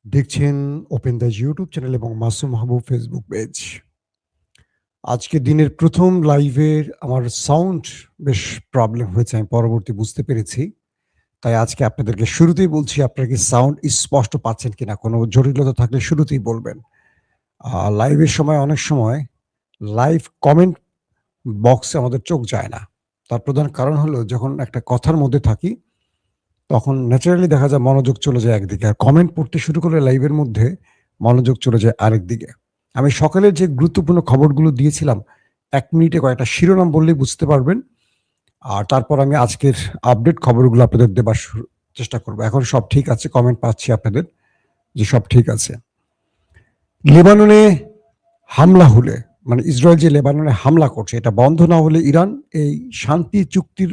দেখছেন open the YouTube channel এবং মাসুম মাহবুব Facebook page. আজকে দিনের প্রথম লাইভের আমার সাউন্ড বেশ প্রবলেম হয়েছে, আমি পরবর্তী বুঝতে পেরেছি। তাই আজকে আপনাদেরকে শুরুতেই বলছি, আপনারা কি সাউন্ড স্পষ্ট পাচ্ছেন কিনা? কোনো জটিলতা থাকলে শুরুতেই বলবেন। লাইভের সময় অনেক সময় লাইভ কমেন্ট বক্সে আমাদের চোখ যায় না। তার প্রধান কারণ হলো, যখন একটা কথার মধ্যে থাকি তখন ন্যাচারালি দেখা যায় মনোযোগ চলে যায় একদিকে। আর কমেন্ট পড়তে শুরু করলে লাইভের মধ্যে মনোযোগ চলে যায় আরেক দিকে। আমি সকালের যে গুরুত্বপূর্ণ খবরগুলো দিয়েছিলাম, ১ মিনিটে কয়েকটা শিরোনাম বললেই বুঝতে পারবেন। আর তারপর আমি আজকের আপডেট খবরগুলো আপনাদের দেবার চেষ্টা করব। এখন সব ঠিক আছে, কমেন্ট পাচ্ছি আপনাদের যে সব ঠিক আছে। লেবাননে হামলা হলে, মানে ইসরায়েল যে লেবাননে হামলা করছে, এটা বন্ধ না হলে ইরান এই শান্তি চুক্তির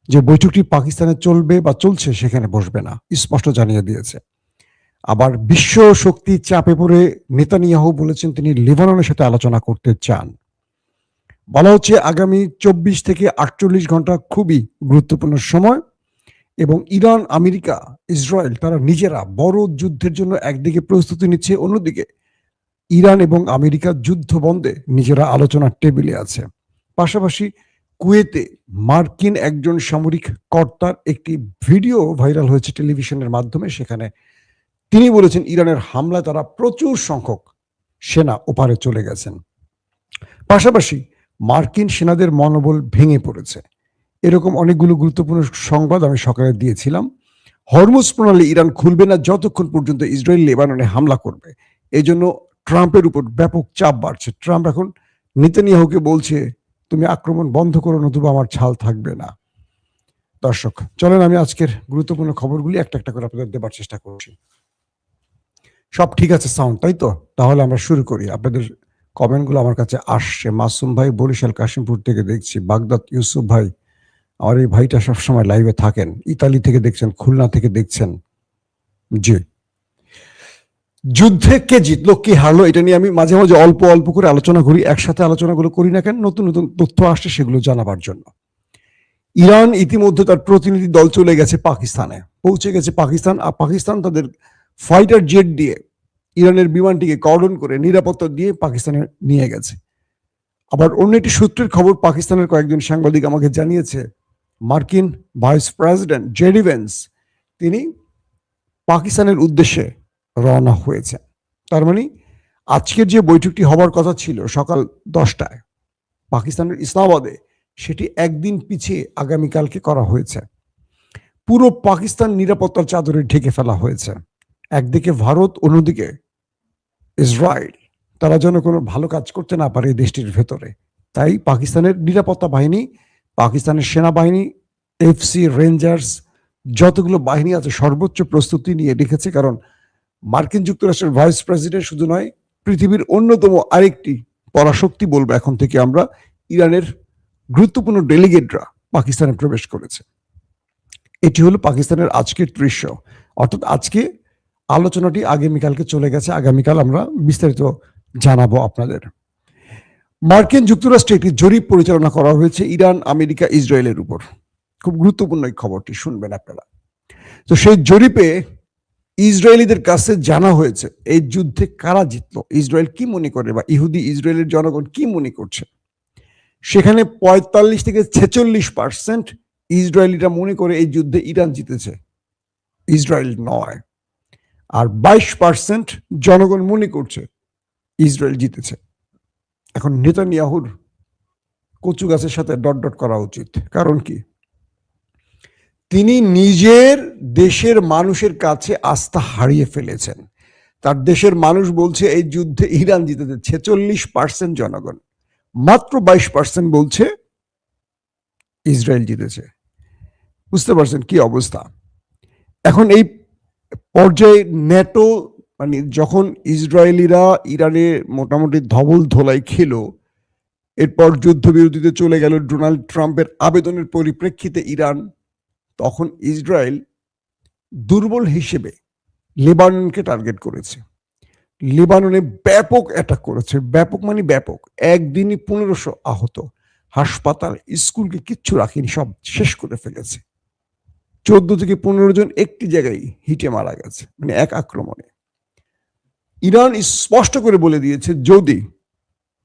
যে বৈঠকটি পাকিস্তানে চলবে বা চলছে সেখানে বসবে না, স্পষ্ট জানিয়ে দিয়েছে। আবার বিশ্ব শক্তির চাপে পড়ে নেতানিয়াহু বলেছেন তিনি লেবাননের সাথে আলোচনা করতে চান। বলা হচ্ছে আগামী ২৪ থেকে ৪৮ ঘন্টা খুবই গুরুত্বপূর্ণ সময়, এবং ইরান, আমেরিকা, ইসরায়েল তারা নিজেরা বড় যুদ্ধের জন্য একদিকে প্রস্তুতি নিচ্ছে, অন্যদিকে ইরান এবং আমেরিকা যুদ্ধ বন্ধে নিজেরা আলোচনার টেবিলে আছে। পাশাপাশি কুয়েতে মার্কিন একজন সামরিক কর্তার একটি ভিডিও ভাইরাল হয়েছে টেলিভিশনের মাধ্যমে। সেখানে তিনি বলেছেন ইরানের হামলায় তারা প্রচুর সংখ্যক সেনা ওপারে চলে গেছেন। পাশাপাশি মার্কিন সেনাদের মনোবল ভেঙে পড়েছে। এরকম অনেকগুলো গুরুত্বপূর্ণ সংবাদ আমি সকালে দিয়েছিলাম। হরমুজ প্রণালী ইরান খুলবে না যতক্ষণ পর্যন্ত ইসরায়েল লেবাননে হামলা করবে। এই জন্য ট্রাম্পের উপর ব্যাপক চাপ বাড়ছে। ট্রাম্প এখন নেতানিয়াহুকে বলছে, তুমি আক্রমণ বন্ধ করো, নতুবা আমার ছাল থাকবে না। দর্শক চলেন আমি আজকের গুরুত্বপূর্ণ খবরগুলি একটা একটা করে আপনাদের দেবার চেষ্টা করছি। সব ঠিক আছে সাউন্ড, তাই তো? তাহলে আমরা শুরু করি। আপনাদের কমেন্টগুলো আমার কাছে আসছে। মাসুম ভাই বরিশাল কাশিমপুর থেকে দেখছি। বাগদাদ ইউসুফ ভাই, আমার এই ভাইটা সবসময় লাইভে থাকেন। ইতালি থেকে দেখছেন, খুলনা থেকে দেখছেন। জি, যুদ্ধে কে জিতলো কে হারলো এটা নিয়ে আমি মাঝে মাঝে অল্প অল্প করে আলোচনা করি। একসাথে আলোচনাগুলো করি না কেন? নতুন নতুন তথ্য আসছে, সেগুলো জানাবার জন্য। ইরান ইতিমধ্যে তার প্রতিনিধি দল চলে গেছে পাকিস্তানে, পৌঁছে গেছে পাকিস্তান। আর পাকিস্তান তাদের ফাইটার জেট দিয়ে ইরানের বিমানটিকে কর্ডন করে নিরাপত্তা দিয়ে পাকিস্তানে নিয়ে গেছে। আবার অন্য একটি সূত্রের খবর, পাকিস্তানের কয়েকজন সাংবাদিক আমাকে জানিয়েছে মার্কিন ভাইস প্রেসিডেন্ট জেডি ভেন্স তিনি পাকিস্তানের উদ্দেশ্যে রওনা হয়েছে। তার মানে আজকের যে বৈঠকটি হবার কথা ছিল সকাল 10টায় পাকিস্তানের ইসলামাবাদে, সেটি একদিন পিছিয়ে আগামীকালকে করা হয়েছে। পুরো পাকিস্তান নিরাপত্তার চাদরে ঢেকে ফেলা হয়েছে। একদিকে ভারত, অন্যদিকে ইসরায়েল, তারা যেন কোনো ভালো কাজ করতে না পারে দেশটির ভেতরে। তাই পাকিস্তানের নিরাপত্তা বাহিনী, পাকিস্তানের সেনাবাহিনী, এফসি, রেঞ্জার্স, যতগুলো বাহিনী আছে সর্বোচ্চ প্রস্তুতি নিয়ে রেখেছে। কারণ মার্কিন যুক্তরাষ্ট্রের ভাইস প্রেসিডেন্ট শুধু নয়, পৃথিবীর অন্যতম আরেকটি পরাশক্তি বলবো এখন থেকে আমরা, ইরানের গুরুত্বপূর্ণ ডেলিগেটরা পাকিস্তানে প্রবেশ করেছে। এটি হলো পাকিস্তানের আজকের দৃশ্য। অর্থাৎ আজকে আলোচনাটি আগামীকালকে চলে গেছে, আগামীকাল আমরা বিস্তারিত জানাবো আপনাদের। মার্কিন যুক্তরাষ্ট্রে একটি জরিপ পরিচালনা করা হয়েছে ইরান, আমেরিকা, ইসরায়েলের উপর। খুব গুরুত্বপূর্ণ এই খবরটি, শুনবেন আপনারা। তো সেই জরিপে ইসরায়েলিদের কাছে জানা হয়েছে এই যুদ্ধে কারা জিতলো, ইসরায়েল কি মনে করে, বা ইহুদি ইসরায়েলের জনগণ কি মনে করছে। সেখানে ৪৫ থেকে ৪৬% ইসরায়েলিরা মনে করে এই যুদ্ধে ইরান জিতেছে, ইসরায়েল নয়। আর ২২% জনগণ মনে করছে ইসরায়েল জিতেছে। এখন নেতানিয়াহুর কচু গাছের সাথে ডট ডট করা উচিত। কারণ কি? তিনি নিজের দেশের মানুষের কাছে আস্থা হারিয়ে ফেলেছেন। তার দেশের মানুষ বলছে এই যুদ্ধে ইরান জিতেছে, ৪৬% জনগণ। মাত্র ২২% বলছে ইসরায়েল জিতেছে। বুঝতে পারছেন কি অবস্থা? এখন এই পর্যায়ে ন্যাটো, মানে যখন ইসরায়েলিরা ইরানে মোটামুটি ধবল ধোলাই খেলো, এরপর যুদ্ধবিরতিতে চলে গেল ডোনাল্ড ট্রাম্পের আবেদনের পরিপ্রেক্ষিতে ইরান, তখন ইসরায়েল দুর্বল হিসেবে লেবাননকে টার্গেট করেছে। লেবাননে ব্যাপক অ্যাটাক করেছে, ব্যাপক মানে ব্যাপক। একদিনই ১৫০০ আহত, হাসপাতাল, স্কুলকে কিচ্ছু রাখেনি, সব শেষ করে ফেলেছে। ১৪ থেকে ১৫ জন একটি জায়গায় হিটে মারা গেছে, মানে এক আক্রমণে। ইরান স্পষ্ট করে বলে দিয়েছে যদি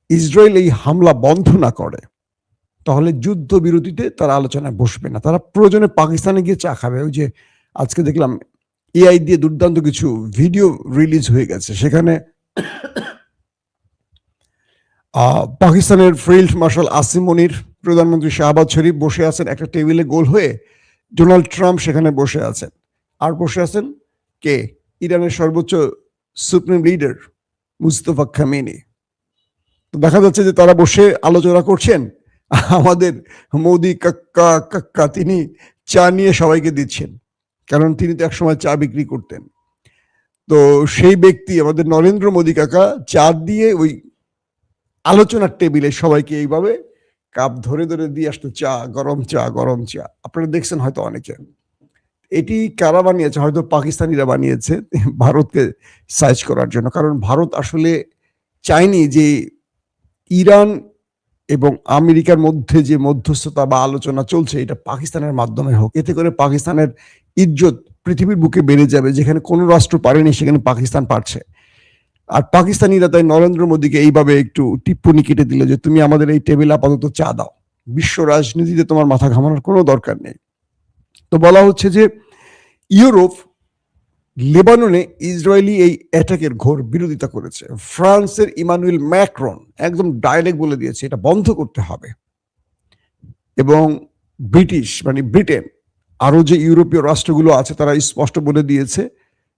ইসরায়েল এই হামলা বন্ধ না করে তাহলে যুদ্ধবিরতিতে তারা আলোচনায় বসবে না, তারা প্রয়োজনে পাকিস্তানে গিয়ে চা খাবে। ওই যে আজকে দেখলাম এআই দিয়ে দুর্দান্ত কিছু ভিডিও রিলিজ হয়ে গেছে, সেখানে পাকিস্তানের ফিল্ড মার্শাল আসিম মনির, প্রধানমন্ত্রী শাহবাজ শরীফ বসে আছেন একটা টেবিলে গোল হয়ে, ডোনাল্ড ট্রাম্প সেখানে বসে আছেন, আর বসে আছেন কে, ইরানের সর্বোচ্চ সুপ্রিম লিডার মুস্তফা খামেনি। তো দেখা যাচ্ছে যে তারা বসে আলোচনা করছেন, আমাদের মোদি কাক্কা কাক্কা তিনি চা নিয়ে সবাইকে দিচ্ছেন, কারণ তিনি তো একসময় চা বিক্রি করতেন। তো সেই ব্যক্তি আমাদের নরেন্দ্র মোদি কাকা চা দিয়ে ওই আলোচনার টেবিলে সবাইকে এইভাবে কাপ ধরে ধরে দিয়ে আসতো, চা গরম চা গরম চা। আপনারা দেখছেন হয়তো অনেকে। এটি কারা বানিয়েছে? হয়তো পাকিস্তানিরা বানিয়েছে ভারতকে সাইজ করার জন্য, কারণ ভারত আসলে চায়নি যে ইরান এবং আমেরিকার মধ্যে যে মধ্যস্থতা বা আলোচনা চলছে এটা পাকিস্তানের মাধ্যমে হোক, এতে করে পাকিস্তানের ইজ্জত পৃথিবীর বুকে বেড়ে যাবে। যেখানে কোনো রাষ্ট্র পারেনি সেখানে পাকিস্তান পারছে। আর পাকিস্তানিরা তাই নরেন্দ্র মোদীকে এইভাবে একটু টিপ্পনি কেটে দিল যে তুমি আমাদের এই টেবিল আপাতত চা দাও, বিশ্ব রাজনীতিতে তোমার মাথা ঘামানোর কোনো দরকার নেই। তো বলা হচ্ছে যে ইউরোপ লেবাননে ইসরায়েলি এই অ্যাটাকের ঘোর বিরোধিতা করেছে। ফ্রান্সের ইমানুয়েল ম্যাক্রন একদম ডাইরেক্ট বলে দিয়েছে এটা বন্ধ করতে হবে, এবং ব্রিটিশ মানে ব্রিটেন আরো যে ইউরোপীয় রাষ্ট্রগুলো আছে তারা স্পষ্ট বলে দিয়েছে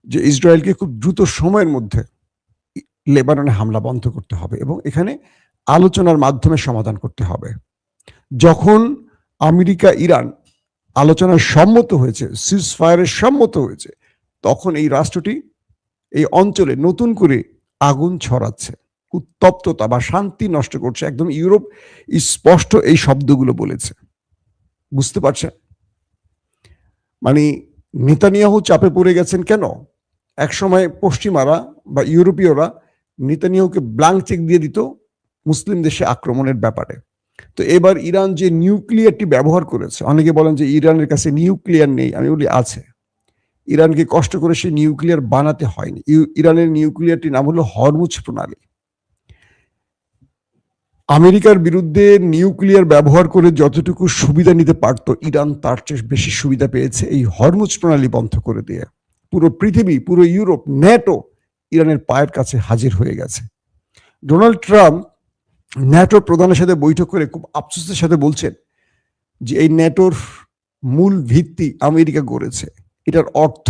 যে ইসরায়েলকে খুব দ্রুত সময়ের মধ্যে লেবাননে হামলা বন্ধ করতে হবে এবং এখানে আলোচনার মাধ্যমে সমাধান করতে হবে। যখন আমেরিকা ইরান আলোচনায় সম্মত হয়েছে, সিজ ফায়ারের সম্মত হয়েছে, তখন এই রাষ্ট্রটি এই অঞ্চলে নতুন করে আগুন ছড়াচ্ছে, উত্তপ্ততা বা শান্তি নষ্ট করছে। একদম ইউরোপ স্পষ্ট এই শব্দগুলো বলেছে, বুঝতে পারছেন? মানে নেতানিয়াহু চাপে পড়ে গেছেন কেন? একসময় পশ্চিমারা বা ইউরোপীয়রা নেতানিয়াহুকে ব্ল্যাঙ্ক চেক দিয়ে দিত মুসলিম দেশে আক্রমণের ব্যাপারে। তো এবার ইরান যে নিউক্লিয়ারটি ব্যবহার করেছে, অনেকে বলেন যে ইরানের কাছে নিউক্লিয়ার নেই, আমি বলি আছে। ইরানকে কষ্ট করে সে নিউক্লিয়ার বানাতে হয়নি। ইরানের নিউক্লিয়ারটির নাম হলো হরমুজ প্রণালী। আমেরিকার বিরুদ্ধে নিউক্লিয়ার ব্যবহার করে যতটুকু সুবিধা নিতে পারত ইরান তার চেয়ে বেশি সুবিধা পেয়েছে এই হরমুজ প্রণালী বন্ধ করে দিয়ে। পুরো পৃথিবী, পুরো ইউরোপ, ন্যাটো ইরানের পায়ের কাছে হাজির হয়ে গেছে। ডোনাল্ড ট্রাম্প ন্যাটো প্রধানের সাথে বৈঠক করে খুব আফসোসের সাথে বলছেন যে এই ন্যাটোর মূল ভিত্তি আমেরিকা গড়েছে, এটার অর্থ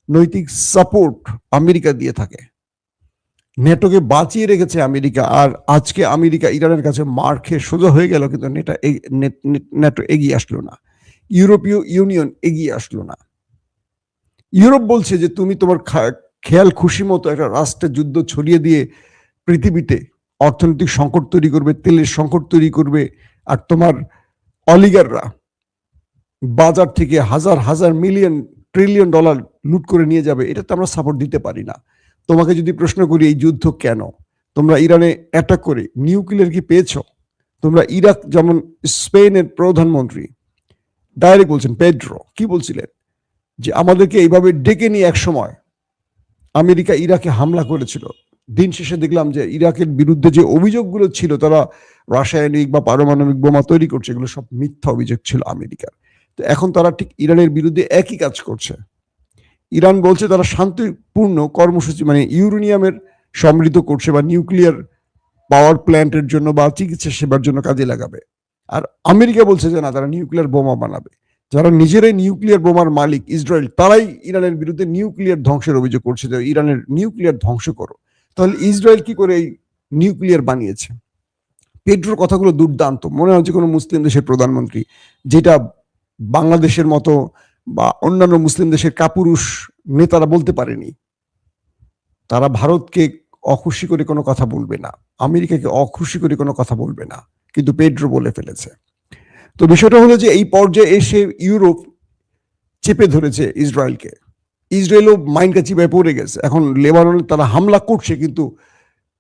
নৈতিক সাপোর্ট আমেরিকা দিয়ে থাকে, ন্যাটোকে বাঁচিয়ে রেখেছে আমেরিকা। আর আজকে আমেরিকা ইরানের কাছে মার খেয়ে সোজা হয়ে গেল, কিন্তু ন্যাটো এগিয়ে আসলো না, ইউরোপীয় ইউনিয়ন এগিয়ে আসলো না। ইউরোপ বলছে যে তুমি তোমার খেয়াল খুশি মতো একটা রাষ্ট্রের যুদ্ধ ছড়িয়ে দিয়ে পৃথিবীতে অর্থনৈতিক সংকট তৈরি করবে, তেলের সংকট তৈরি করবে, আর তোমার অলিগাররা বাজার থেকে হাজার হাজার মিলিয়ন ট্রিলিয়ন ডলার লুট করে নিয়ে যাবে। এটা তো আমরা সাপোর্ট দিতে পারি না। তোমাকে যদি প্রশ্ন করি এই যুদ্ধ কেন, তোমরা ইরানে অ্যাটাক করে নিউক্লিয়ার কি পেয়েছ? তোমরা ইরাক, যেমন স্পেনের প্রধানমন্ত্রী ডাইরেক্ট বলছেন, পেড্রো কি বলছিলেন যে আমাদেরকে এইভাবে ডেকে নিয়ে এক সময় আমেরিকা ইরাকে হামলা করেছিল। দিন শেষে দেখলাম যে ইরাকের বিরুদ্ধে যে অভিযোগগুলো ছিল, তারা রাসায়নিক বা পারমাণবিক বোমা তৈরি করছে, এগুলো সব মিথ্যা অভিযোগ ছিল আমেরিকার। তো এখন তারা ঠিক ইরানের বিরুদ্ধে একই কাজ করছে। ইরান বলছে তারা শান্তিপূর্ণ কর্মসূচি মানে ইউরেনিয়ামের সমৃদ্ধ করছে বা নিউক্লিয়ার পাওয়ার প্ল্যান্টের জন্য বা চিকিৎসা সেবার জন্য কাজে লাগাবে। আর আমেরিকা বলছে যে না, তারা নিউক্লিয়ার বোমা বানাবে। যারা নিজেরাই নিউক্লিয়ার বোমার মালিক ইসরায়েল, তারাই ইরানের বিরুদ্ধে নিউক্লিয়ার ধ্বংসের অভিযোগ করছে যে ইরানের নিউক্লিয়ার ধ্বংস করো। তাহলে ইসরায়েল কি করে এই নিউক্লিয়ার বানিয়েছে? পেড্রোর কথাগুলো দুর্দান্ত, মনে হচ্ছে কোনো মুসলিম দেশের প্রধানমন্ত্রী, যেটা বাংলাদেশের মতো বা অন্যান্য মুসলিম দেশের কাপুরুষ নেতারা বলতে পারেনি। তারা ভারতকে অখুশি করে কোনো কথা বলবে না, আমেরিকাকে অখুশি করে কোনো কথা বলবে না, কিন্তু পেড্রো বলে ফেলেছে। তো বিষয়টা হলো যে এই পর্যায়ে এসে ইউরোপ চেপে ধরেছে ইসরায়েলকে, ইসরায়েলও মাইন্ড চিপায় পড়ে গেছে। এখন লেবাননে তারা হামলা করছে, কিন্তু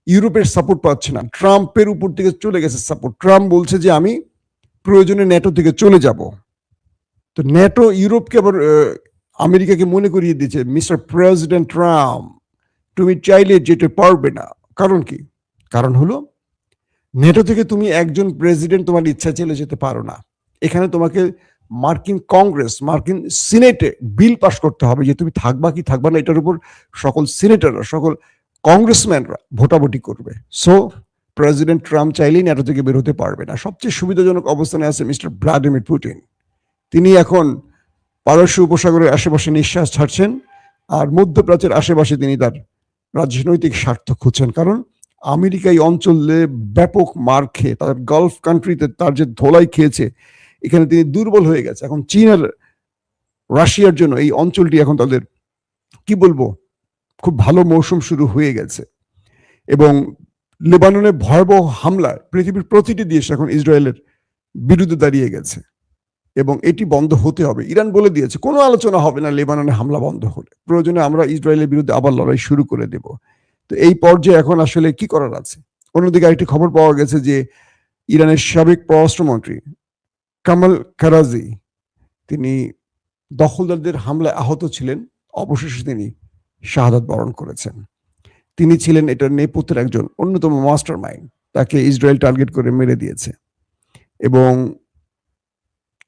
ইউরোপের সাপোর্ট পাচ্ছে না, ট্রাম্পের উপর থেকে চলে গেছে সাপোর্ট। ট্রাম্প বলছে যে আমি প্রয়োজনে ন্যাটো থেকে চলে যাব। তো ন্যাটো ইউরোপকে আবার আমেরিকাকে মনে করিয়ে দিচ্ছে, মিস্টার প্রেসিডেন্ট ট্রাম্প তুমি চাইলে যেতে পারবে না। কারণ কি? কারণ হলো নেটো থেকে তুমি একজন প্রেসিডেন্ট তোমার ইচ্ছা চলে যেতে পারো না। এখানে তোমাকে মার্কিন কংগ্রেস, মার্কিন সিনেটে বিল পাস করতে হবে যে তুমি থাকবা কি থাকবা না, এটার উপর সকল সিনেটররা, সকল কংগ্রেসম্যানরা ভোটাভুটি করবে। সো প্রেসিডেন্ট ট্রাম্প চাইলেই নেটো থেকে বের হতে পারবে না। সবচেয়ে সুবিধাজনক অবস্থানে আছে মিস্টার ভ্লাদিমির পুতিন। তিনি এখন পারস্য উপসাগরের আশেপাশে নিঃশ্বাস ছাড়ছেন, আর মধ্যপ্রাচ্যের আশেপাশে তিনি তার রাজনৈতিক স্বার্থ খুঁজছেন। কারণ আমেরিকা এই অঞ্চলে ব্যাপক মার খেয়ে, তাদের গালফ কান্ট্রিতে তার যে ধোলাই খেয়েছে, এখানে তিনি দুর্বল হয়ে গেছে। এখন চীন আর রাশিয়ার জন্য এই অঞ্চলটি এখন তাদের কি বলবো, খুব ভালো মৌসুম শুরু হয়ে গেছে। এবং লেবাননে ভয়াবহ হামলায় পৃথিবীর প্রতিটি দেশ এখন ইসরায়েলের বিরুদ্ধে দাঁড়িয়ে গেছে, এবং এটি বন্ধ হতে হবে। ইরান বলে দিয়েছে কোনো আলোচনা হবে না লেবাননে হামলা বন্ধ হলে, প্রয়োজনে আমরা ইসরায়েলের বিরুদ্ধে আবার লড়াই শুরু করে দেব। তো এই পর্যায়ে এখন আসলে কি করার আছে? অন্যদিকে আরেকটি খবর পাওয়া গেছে যে ইরানের সাবেক পররাষ্ট্রমন্ত্রী কামাল কারাজি, তিনি দখলদারদের হামলায় আহত ছিলেন, অবশেষে তিনি শাহাদাত বরণ করেছেন। তিনি ছিলেন এটার নেপথ্যের একজন অন্যতম মাস্টার মাইন্ড। তাকে ইসরায়েল টার্গেট করে মেরে দিয়েছে, এবং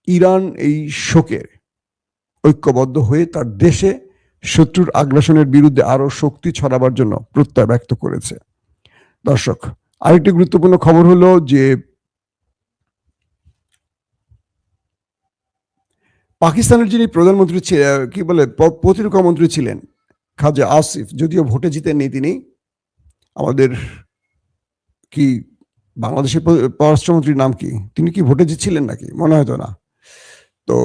ইরান এই শোকে ঐক্যবদ্ধ হয়ে তার দেশে শত্রুর আগ্রাসনের বিরুদ্ধে আরো শক্তি ছড়াবার জন্য প্রত্যয় ব্যক্ত করেছে। দর্শক, আরেকটি গুরুত্বপূর্ণ খবর হলো যে পাকিস্তানের যিনি প্রধানমন্ত্রী কি বলে প্রতিরক্ষা মন্ত্রী ছিলেন খাজা আসিফ, যদিও ভোটে জিতেননি তিনি, আমাদের কি বাংলাদেশের পররাষ্ট্রমন্ত্রীর নাম কি, তিনি কি ভোটে জিতছিলেন নাকি, মনে হয়তো না। তো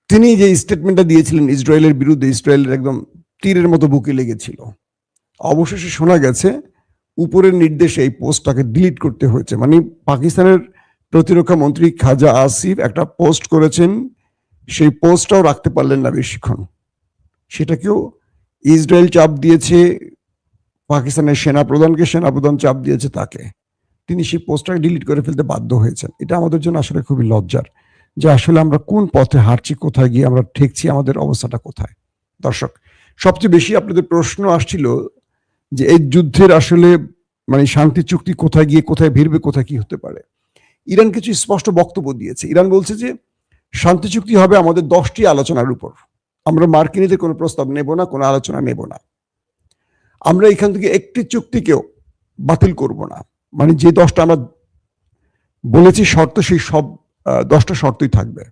তিনি যে স্টেটমেন্টটা দিয়েছিলেন ইসরায়েলের বিরুদ্ধে, ইসরায়েলের একদম তীরের মতো বুকে লেগেছিল। অবশেষে শোনা গেছে উপরের নির্দেশে এই পোস্টটাকে ডিলিট করতে হয়েছে। মানে পাকিস্তানের প্রতিরক্ষা মন্ত্রী খাজা আসিফ একটা পোস্ট করেছেন, সেই পোস্টটাও রাখতে পারলেন না বেশিক্ষণ। সেটাকেও ইসরায়েল চাপ দিয়েছে পাকিস্তানের সেনাপ্রধানকে, সেনাপ্রধান চাপ দিয়েছে তাকে, তিনি সেই পোস্টটাকে ডিলিট করে ফেলতে বাধ্য হয়েছেন। এটা আমাদের জন্য আসলে খুবই লজ্জার, যে আসলে আমরা কোন পথে হাঁটছি, কোথায় গিয়ে আমরা ঠেকছি, আমাদের অবস্থাটা কোথায়। দর্শক, সবচেয়ে বেশি আপনাদের প্রশ্ন আসছিল যে এই যুদ্ধের আসলে মানে শান্তি চুক্তি কোথায় গিয়ে কোথায় ভিড়বে, কোথায় কি হতে পারে। ইরান কিছু স্পষ্ট বক্তব্য দিয়েছে। ইরান বলছে যে শান্তি চুক্তি হবে আমাদের 10টি আলোচনার উপর, আমরা মার্কিনীদের কোনো প্রস্তাব নেব না, কোনো আলোচনা নেব না, আমরা এখান থেকে একটি চুক্তিকেও বাতিল করব না। মানে যে 10টা আমরা বলেছি শর্ত, সেই সব 10টা শর্তই থাকবে।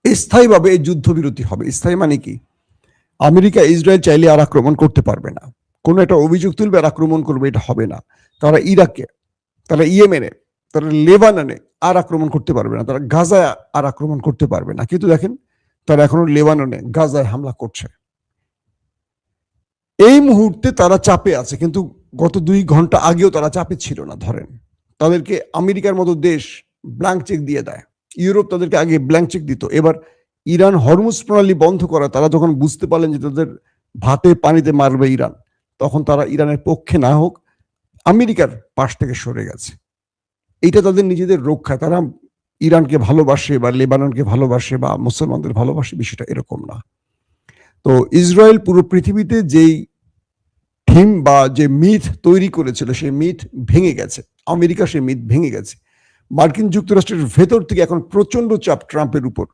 স্থায়ীভাবে এই যুদ্ধবিরতি হবে। স্থায়ী মানে কি? আমেরিকা ইসরায়েল চাইলে আর আক্রমণ করতে পারবে না, কোনো একটা অভিযোগ তুলবে আর আক্রমণ করবে, এটা হবে না। তারা ইরাকে, তারা ইয়েমেনে, তারা লেবাননে আর আক্রমণ করতে পারবে না, তারা গাজায় আর আক্রমণ করতে পারবে না। কিন্তু দেখেন, তারা এখনো লেবাননে, গাজায় হামলা করছে। এই মুহূর্তে তারা চাপে আছে, কিন্তু গত 2 ঘন্টা আগেও তারা চাপে ছিল না। ধরেন তাদেরকে আমেরিকার মতো দেশ ব্ল্যাঙ্ক চেক দিয়ে দেয়, ইউরোপ তাদেরকে আগে ব্ল্যাঙ্ক চেক দিত। এবার ইরান হরমুজ প্রণালী বন্ধ করা, তারা যখন বুঝতে পারলেন যে তাদের ভাতে পানিতে মারবে ইরান, তখন তারা ইরানের পক্ষে না হোক আমেরিকার পাশ থেকে সরে গেছে। এইটা তাদের নিজেদের রক্ষা। তারা ইরানকে ভালোবাসে বা লেবাননকে ভালোবাসে বা মুসলমানদের ভালোবাসে, বিষয়টা এরকম না। তো ইসরায়েল পুরো পৃথিবীতে যেই থিম বা যে মিথ তৈরি করেছিল, সেই মিথ ভেঙে গেছে। আমেরিকা সেই মিথ ভেঙে গেছে। মার্কিন যুক্তরাষ্ট্রের ভেতর থেকে এখন প্রচন্ড চাপ ট্রাম্পের উপর,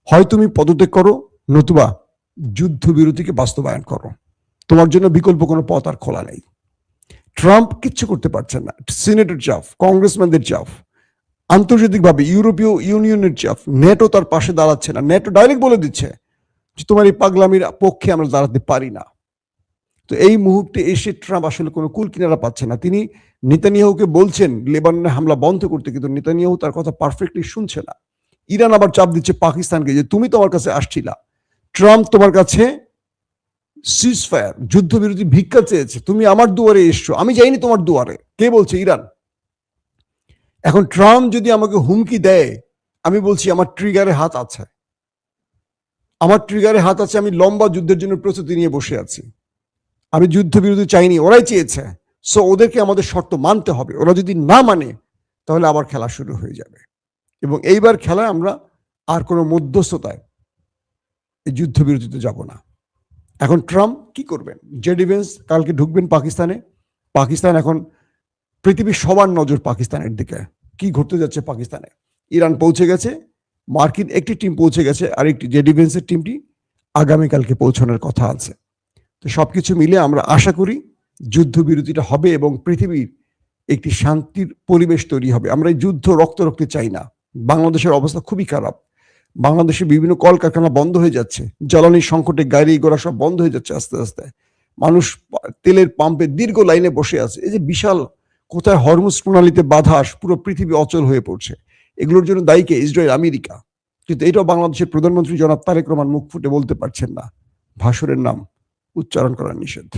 হয় তুমি পদত্যাগ করো, নতুবা যুদ্ধবিরতিকে বাস্তবায়ন করো, তোমার জন্য বিকল্প কোনো পথ আর খোলা নেই। ট্রাম্প কিচ্ছু করতে পারছেন না। সিনেটের চাপ, কংগ্রেসম্যানদের চাপ, আন্তর্জাতিকভাবে ইউরোপীয় ইউনিয়নের চাপ, নেটো তার পাশে দাঁড়াচ্ছে না। নেটো ডাইরেক্ট বলে দিচ্ছে যে তোমার এই পাগলামির পক্ষে আমরা দাঁড়াতে পারি না। তো এই মুহূর্তে এসে ট্রাম্প আসলে কোনো কুল কিনারা পাচ্ছে না। তিনি নেতানিয়াহুকে বলছেন লেবাননে হামলা বন্ধ করতে, কিন্তু নেতানিয়াহু তার কথা পারফেক্টলি শুনছে না। ইরান আবার চাপ দিচ্ছে পাকিস্তানকে যে তুমি তো আমার কাছে আসছিলা, ট্রাম্প তোমার কাছে সিজফায়ার, যুদ্ধবিরতি ভিক্ষা চেয়েছে, তুমি আমার দুয়ারে এসছো, আমি যাইনি তোমার দুয়ারে। কে বলছে? ইরান। এখন ট্রাম্প যদি আমাকে হুমকি দেয়, আমি বলছি আমার ট্রিগারে হাত আছে, আমার ট্রিগারে হাত আছে, আমি লম্বা যুদ্ধের জন্য প্রস্তুতি নিয়ে বসে আছি। আমি যুদ্ধবিরতি চাইনি, ওরাই চেয়েছে। সো ওদেরকে আমাদের শর্ত মানতে হবে। ওরা যদি না মানে, তাহলে আবার খেলা শুরু হয়ে যাবে। এবং এইবার খেলায় আমরা আর কোনো মধ্যস্থতায় এই যুদ্ধবিরতিতে যাব না। এখন ট্রাম্প কি করবেন? জেডি ভেন্স কালকে ঢুকবেন পাকিস্তানে। পাকিস্তান এখন পৃথিবীর সবার নজর পাকিস্তানের দিকে। কি ঘটতে যাচ্ছে পাকিস্তানে? ইরান পৌঁছে গেছে, মার্কিন একটি টিম পৌঁছে গেছে, আরেকটি জেডি ভেন্সের টিমটি আগামীকালকে পৌঁছানোর কথা আছে। তো সবকিছু মিলে আমরা আশা করি যুদ্ধবিরতিটা হবে এবং পৃথিবীর একটি শান্তির পরিবেশ তৈরি হবে। আমরা এই যুদ্ধ রক্তে চাই না। বাংলাদেশের অবস্থা খুবই খারাপ। বাংলাদেশে বিভিন্ন কলকারখানা বন্ধ হয়ে যাচ্ছে, জ্বালানি সংকটে গাড়ি ঘোড়া সব বন্ধ হয়ে যাচ্ছে আস্তে আস্তে। মানুষ তেলের পাম্পে দীর্ঘ লাইনে বসে আছে। এই যে বিশাল, কোথায় হরমুজ প্রণালীতে বাধা, পুরো পৃথিবী অচল হয়ে পড়ছে। এগুলোর জন্য দায়ী কে? Israel, America. কিন্তু এটাও বাংলাদেশের প্রধানমন্ত্রী জনাব তারেক রহমান মুখ ফুটে বলতে পারছেন না। ভাসুরের নাম উচ্চারণ করা নিষেধ।